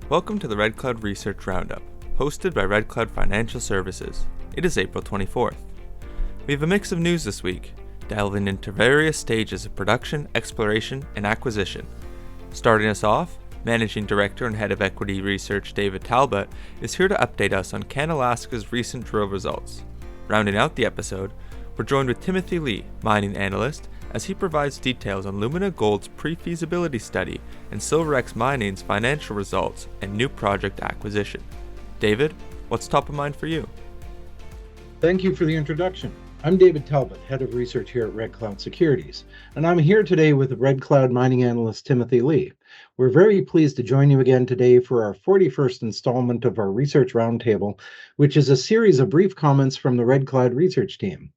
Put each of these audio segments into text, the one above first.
Welcome to the Red Cloud Research Roundup, hosted by Red Cloud Financial Services. It is April 24th. We have a mix of news this week, delving into various stages of production, exploration, and acquisition. Starting us off, Managing Director and Head of Equity Research David Talbot is here to update us on CanAlaska's recent drill results. Rounding out the episode, we're joined with Timothy Lee, Mining Analyst, as he provides details on Lumina Gold's pre-feasibility study and SilverX Mining's financial results and new project acquisition. David, what's top of mind for you? Thank you for the introduction. I'm David Talbot, Head of Research here at Red Cloud Securities, and I'm here today with Red Cloud Mining Analyst Timothy Lee. We're very pleased to join you again today for our 41st installment of our Research Roundtable, which is a series of brief comments from the Red Cloud Research team.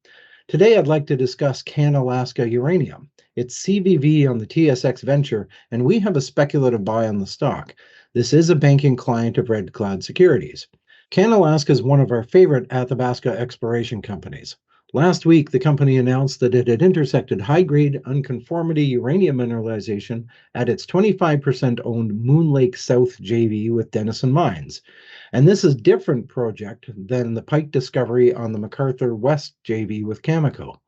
Today, I'd like to discuss CanAlaska Uranium. It's CVV on the TSX Venture, and we have a speculative buy on the stock. This is a banking client of Red Cloud Securities. CanAlaska is one of our favorite Athabasca exploration companies. Last week, the company announced that it had intersected high-grade unconformity uranium mineralization at its 25% owned Moon Lake South JV with Denison Mines. And this is a different project than the Pike discovery on the McArthur West JV with Cameco.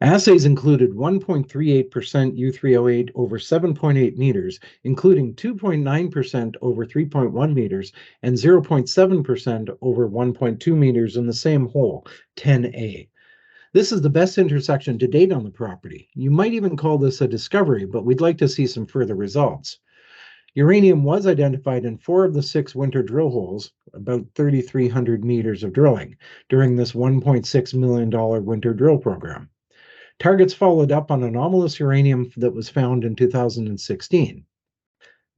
Assays included 1.38% U3O8 over 7.8 meters, including 2.9% over 3.1 meters and 0.7% over 1.2 meters in the same hole, 10A. This is the best intersection to date on the property. You might even call this a discovery, but we'd like to see some further results. Uranium was identified in 4 of the 6 winter drill holes, about 3,300 meters of drilling, during this $1.6 million winter drill program. Targets followed up on anomalous uranium that was found in 2016.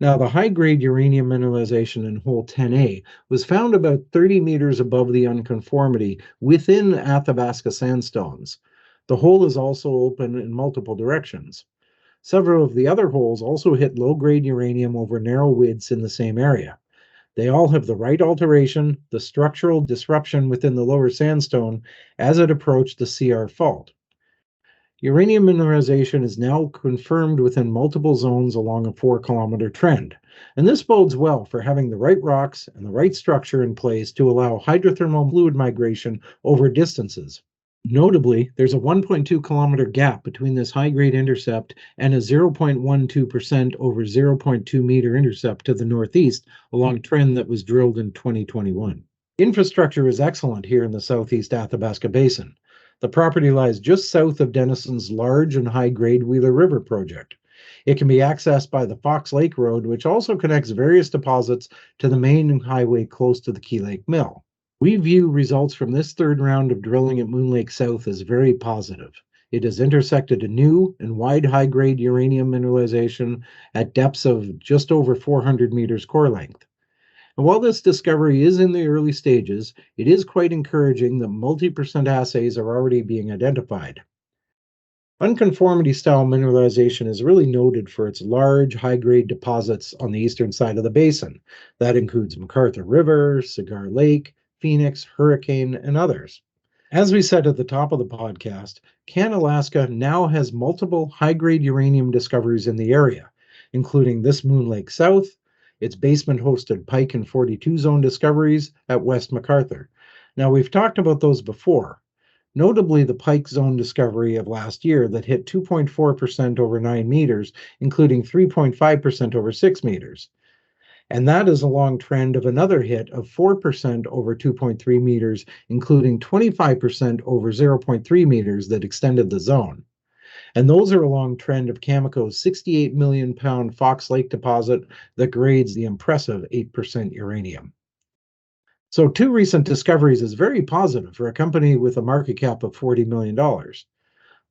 Now, the high-grade uranium mineralization in hole 10A was found about 30 meters above the unconformity within Athabasca sandstones. The hole is also open in multiple directions. Several of the other holes also hit low-grade uranium over narrow widths in the same area. They all have the right alteration, the structural disruption within the lower sandstone as it approached the CR fault. Uranium mineralization is now confirmed within multiple zones along a 4-kilometer trend, and this bodes well for having the right rocks and the right structure in place to allow hydrothermal fluid migration over distances. Notably, there's a 1.2-kilometer gap between this high-grade intercept and a 0.12% over 0.2-meter intercept to the northeast along trend that was drilled in 2021. Infrastructure is excellent here in the southeast Athabasca Basin. The property lies just south of Denison's large and high-grade Wheeler River project. It can be accessed by the Fox Lake Road, which also connects various deposits to the main highway close to the Key Lake Mill. We view results from this third round of drilling at Moon Lake South as very positive. It has intersected a new and wide high-grade uranium mineralization at depths of just over 400 meters core length. And while this discovery is in the early stages, it is quite encouraging that multi-percent assays are already being identified. Unconformity-style mineralization is really noted for its large, high-grade deposits on the eastern side of the basin. That includes McArthur River, Cigar Lake, Phoenix, Hurricane, and others. As we said at the top of the podcast, CanAlaska now has multiple high-grade uranium discoveries in the area, including this Moon Lake South, its basement-hosted Pike and 42 zone discoveries at West McArthur. Now, we've talked about those before, notably the Pike zone discovery of last year that hit 2.4% over 9 meters, including 3.5% over 6 meters. And that is a long trend of another hit of 4% over 2.3 meters, including 25% over 0.3 meters that extended the zone. And those are a long trend of Cameco's 68 million pound Fox Lake deposit that grades the impressive 8% uranium. So 2 recent discoveries is very positive for a company with a market cap of $40 million.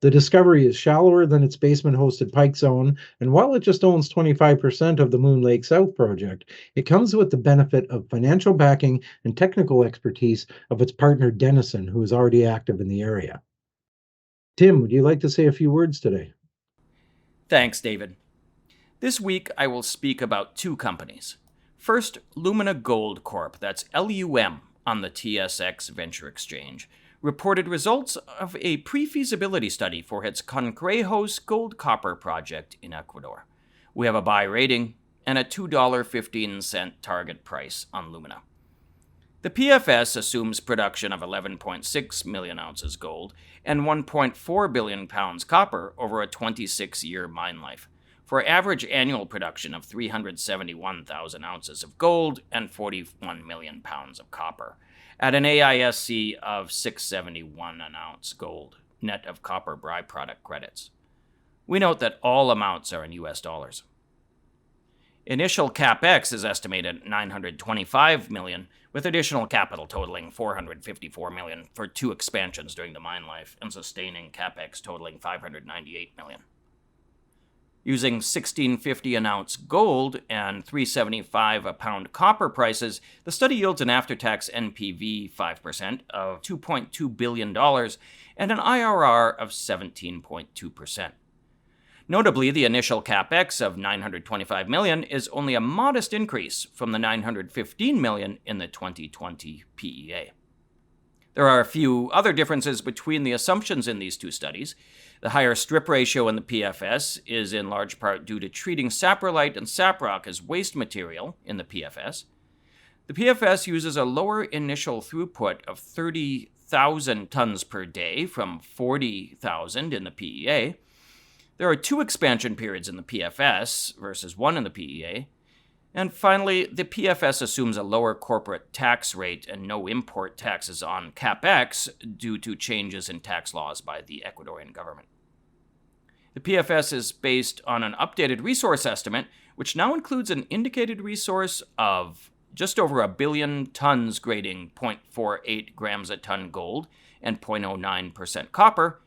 The discovery is shallower than its basement-hosted Pike zone, and while it just owns 25% of the Moon Lake South project, it comes with the benefit of financial backing and technical expertise of its partner Denison, who is already active in the area. Tim, would you like to say a few words today? Thanks, David. This week, I will speak about 2 companies. First, Lumina Gold Corp., that's LUM, on the TSX Venture Exchange, reported results of a pre-feasibility study for its Congrejos gold-copper project in Ecuador. We have a buy rating and a $2.15 target price on Lumina. The PFS assumes production of 11.6 million ounces gold and 1.4 billion pounds copper over a 26-year mine life, for average annual production of 371,000 ounces of gold and 41 million pounds of copper, at an AISC of $671 an ounce gold, net of copper byproduct credits. We note that all amounts are in US dollars. Initial CapEx is estimated at $925 million, with additional capital totaling $454 million for 2 expansions during the mine life, and sustaining CapEx totaling $598 million. Using $1,650 an ounce gold and $3.75 a pound copper prices, the study yields an after-tax NPV 5% of $2.2 billion and an IRR of 17.2%. Notably, the initial CapEx of $925 million is only a modest increase from the $915 million in the 2020 PEA. There are a few other differences between the assumptions in these 2 studies. The higher strip ratio in the PFS is in large part due to treating saprolite and saprock as waste material in the PFS. The PFS uses a lower initial throughput of 30,000 tons per day from 40,000 in the PEA. There are 2 expansion periods in the PFS versus 1 in the PEA. And finally, the PFS assumes a lower corporate tax rate and no import taxes on CapEx due to changes in tax laws by the Ecuadorian government. The PFS is based on an updated resource estimate, which now includes an indicated resource of just over 1 billion tons grading 0.48 grams a ton gold and 0.09% copper,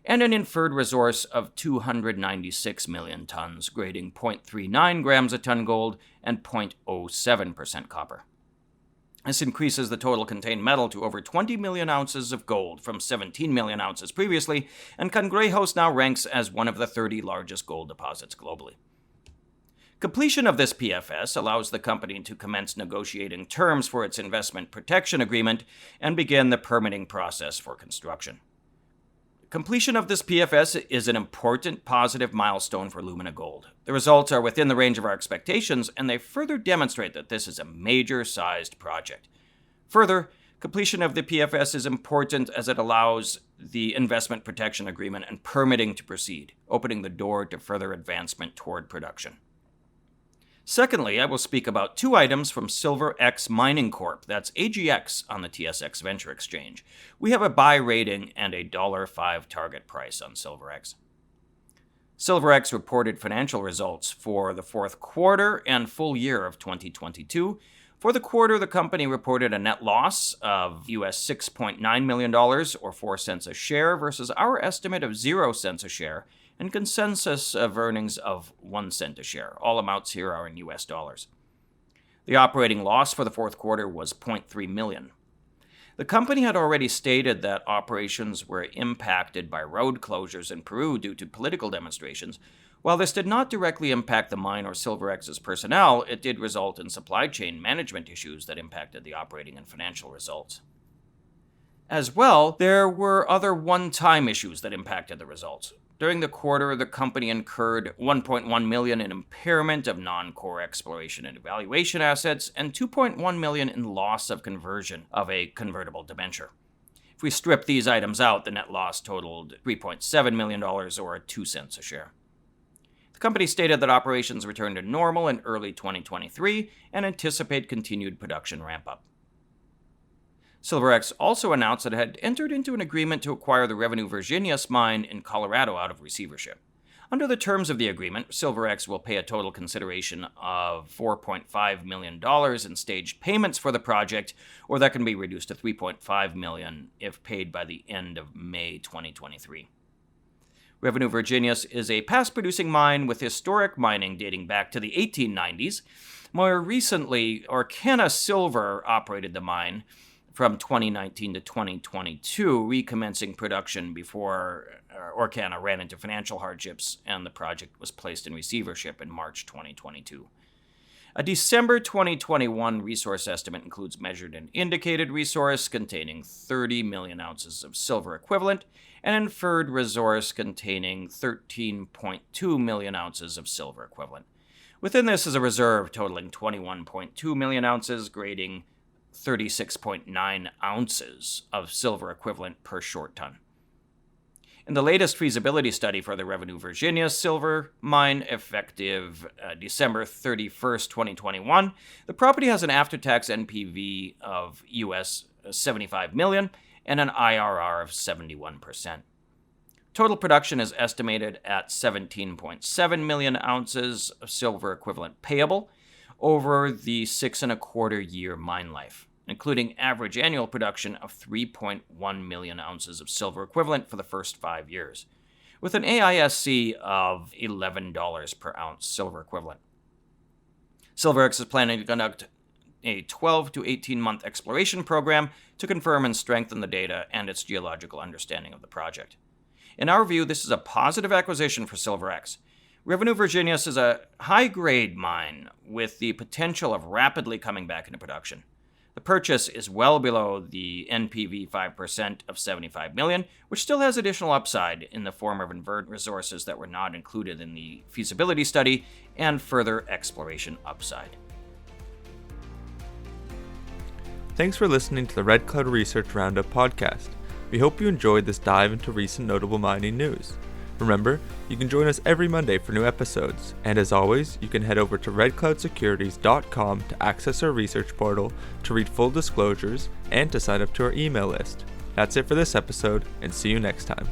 and an inferred resource of 296 million tons, grading 0.39 grams a ton gold and 0.07% copper. This increases the total contained metal to over 20 million ounces of gold from 17 million ounces previously, and Cangrejos now ranks as one of the 30 largest gold deposits globally. Completion of this PFS allows the company to commence negotiating terms for its investment protection agreement and begin the permitting process for construction. Completion of this PFS is an important positive milestone for Lumina Gold. The results are within the range of our expectations, and they further demonstrate that this is a major-sized project. Further, completion of the PFS is important as it allows the investment protection agreement and permitting to proceed, opening the door to further advancement toward production. Secondly, I will speak about 2 items from SilverX Mining Corp, that's AGX on the TSX Venture Exchange. We have a buy rating and a $5 target price on SilverX. SilverX reported financial results for the 4th quarter and full year of 2022. For the quarter, the company reported a net loss of $6.9 million, or 4 cents a share, versus our estimate of 0 cents a share, and consensus of earnings of 1 cent a share. All amounts here are in US dollars. The operating loss for the 4th quarter was $0.3 million. The company had already stated that operations were impacted by road closures in Peru due to political demonstrations. While this did not directly impact the mine or SilverX's personnel, it did result in supply chain management issues that impacted the operating and financial results. As well, there were other one-time issues that impacted the results. During the quarter, the company incurred $1.1 million in impairment of non-core exploration and evaluation assets and $2.1 million in loss of conversion of a convertible debenture. If we strip these items out, the net loss totaled $3.7 million, or 2 cents a share. The company stated that operations returned to normal in early 2023 and anticipate continued production ramp-up. SilverX also announced that it had entered into an agreement to acquire the Revenue Virginius mine in Colorado out of receivership. Under the terms of the agreement, SilverX will pay a total consideration of $4.5 million in staged payments for the project, or that can be reduced to $3.5 million if paid by the end of May 2023. Revenue Virginius is a past-producing mine with historic mining dating back to the 1890s. More recently, Orcana Silver operated the mine from 2019 to 2022, recommencing production before Orcana ran into financial hardships and the project was placed in receivership in March 2022. A December 2021 resource estimate includes measured and indicated resource containing 30 million ounces of silver equivalent and inferred resource containing 13.2 million ounces of silver equivalent. Within this is a reserve totaling 21.2 million ounces, grading 36.9 ounces of silver equivalent per short ton. In the latest feasibility study for the Revenue Virginia silver mine, effective December 31st, 2021, the property has an after-tax NPV of US $75 million and an IRR of 71%. Total production is estimated at 17.7 million ounces of silver equivalent payable over the 6.25-year mine life, including average annual production of 3.1 million ounces of silver equivalent for the first 5 years, with an AISC of $11 per ounce silver equivalent. SilverX is planning to conduct a 12 to 18-month exploration program to confirm and strengthen the data and its geological understanding of the project. In our view, this is a positive acquisition for SilverX. Revenue Virginia is a high-grade mine with the potential of rapidly coming back into production. The purchase is well below the NPV 5% of $75 million, which still has additional upside in the form of inferred resources that were not included in the feasibility study and further exploration upside. Thanks for listening to the Red Cloud Research Roundup podcast. We hope you enjoyed this dive into recent notable mining news. Remember, you can join us every Monday for new episodes, and as always, you can head over to redcloudsecurities.com to access our research portal, to read full disclosures, and to sign up to our email list. That's it for this episode, and see you next time.